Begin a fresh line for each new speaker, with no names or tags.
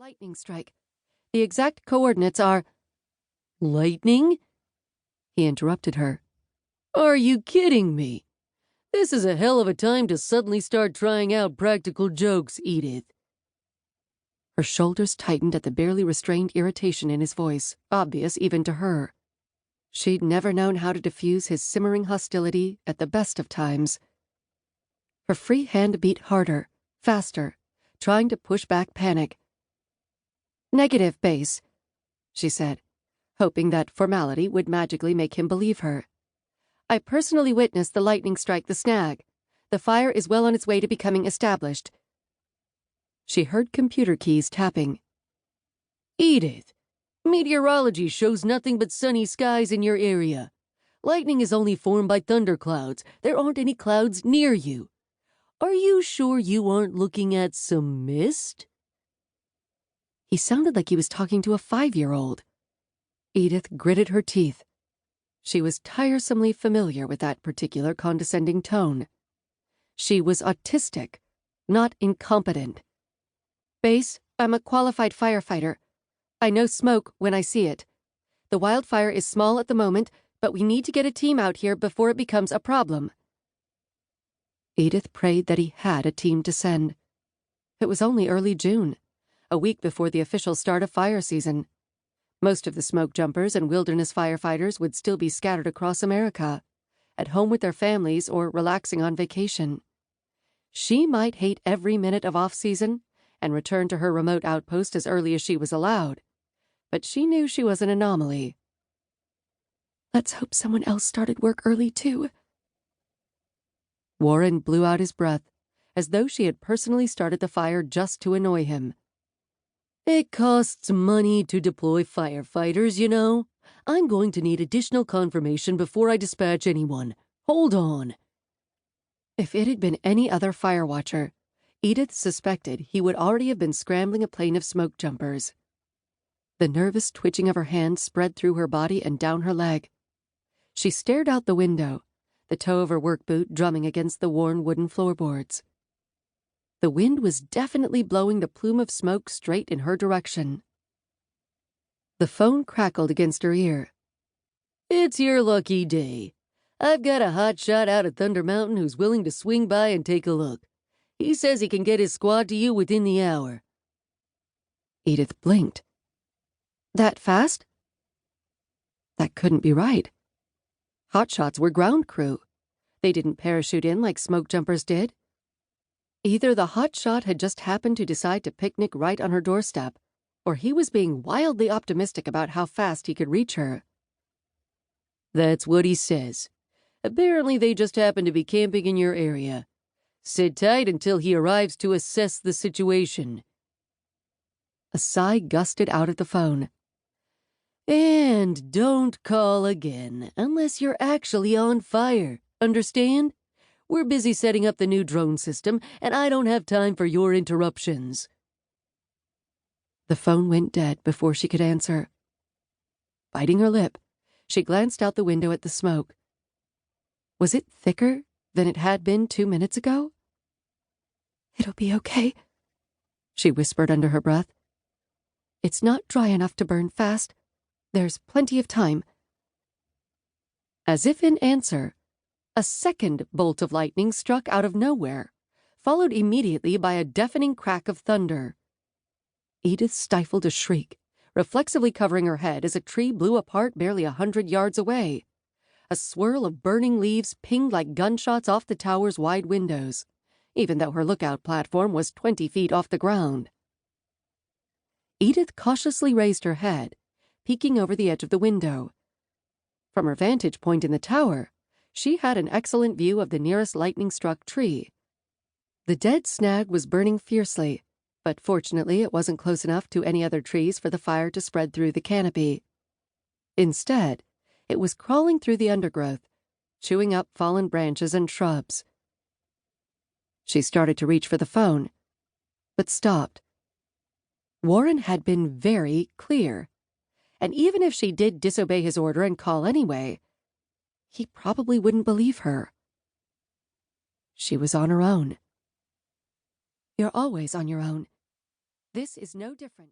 lightning strike. The exact coordinates are—"
"Lightning?" He interrupted her. "Are you kidding me? This is a hell of a time to suddenly start trying out practical jokes, Edith."
Her shoulders tightened at the barely restrained irritation in his voice, obvious even to her. She'd never known how to diffuse his simmering hostility at the best of times. Her free hand beat harder, faster, trying to push back panic. "Negative, base," she said, hoping that formality would magically make him believe her. "I personally witnessed the lightning strike the snag. The fire is well on its way to becoming established." She heard computer keys tapping.
"Edith, meteorology shows nothing but sunny skies in your area. Lightning is only formed by thunderclouds. There aren't any clouds near you. Are you sure you aren't looking at some mist?"
He sounded like he was talking to a 5-year-old. Edith gritted her teeth. She was tiresomely familiar with that particular condescending tone. She was autistic, not incompetent. "Base, I'm a qualified firefighter. I know smoke when I see it. The wildfire is small at the moment, but we need to get a team out here before it becomes a problem." Edith prayed that he had a team to send. It was only early June, a week before the official start of fire season. Most of the smoke jumpers and wilderness firefighters would still be scattered across America, at home with their families or relaxing on vacation. She might hate every minute of off-season and return to her remote outpost as early as she was allowed, but she knew she was an anomaly. "Let's hope someone else started work early, too." Warren blew out his breath, as though she had personally started the fire just to annoy him.
"It costs money to deploy firefighters, you know. I'm going to need additional confirmation before I dispatch anyone. Hold on."
If it had been any other fire watcher, Edith suspected he would already have been scrambling a plane of smoke jumpers. The nervous twitching of her hand spread through her body and down her leg. She stared out the window, the toe of her work boot drumming against the worn wooden floorboards. The wind was definitely blowing the plume of smoke straight in her direction. The phone crackled against her ear.
"It's your lucky day. I've got a hot shot out at Thunder Mountain who's willing to swing by and take a look. He says he can get his squad to you within the hour."
Edith blinked. That fast? That couldn't be right. Hotshots were ground crew. They didn't parachute in like smoke jumpers did. Either the hotshot had just happened to decide to picnic right on her doorstep, or he was being wildly optimistic about how fast he could reach her.
"That's what he says. Apparently they just happen to be camping in your area. Sit tight until he arrives to assess the situation."
A sigh gusted out of the phone.
"And don't call again unless you're actually on fire. Understand? We're busy setting up the new drone system, and I don't have time for your interruptions."
The phone went dead before she could answer. Biting her lip, she glanced out the window at the smoke. Was it thicker than it had been 2 minutes ago? "It'll be okay," she whispered under her breath. "It's not dry enough to burn fast. There's plenty of time." As if in answer, a second bolt of lightning struck out of nowhere, followed immediately by a deafening crack of thunder. Edith stifled a shriek, reflexively covering her head as a tree blew apart barely 100 yards away. A swirl of burning leaves pinged like gunshots off the tower's wide windows, even though her lookout platform was 20 feet off the ground. Edith cautiously raised her head, peeking over the edge of the window. From her vantage point in the tower, she had an excellent view of the nearest lightning-struck tree. The dead snag was burning fiercely, but fortunately it wasn't close enough to any other trees for the fire to spread through the canopy. Instead, it was crawling through the undergrowth, chewing up fallen branches and shrubs. She started to reach for the phone, but stopped. Warren had been very clear, and even if she did disobey his order and call anyway, he probably wouldn't believe her. She was on her own. You're always on your own. This is no different.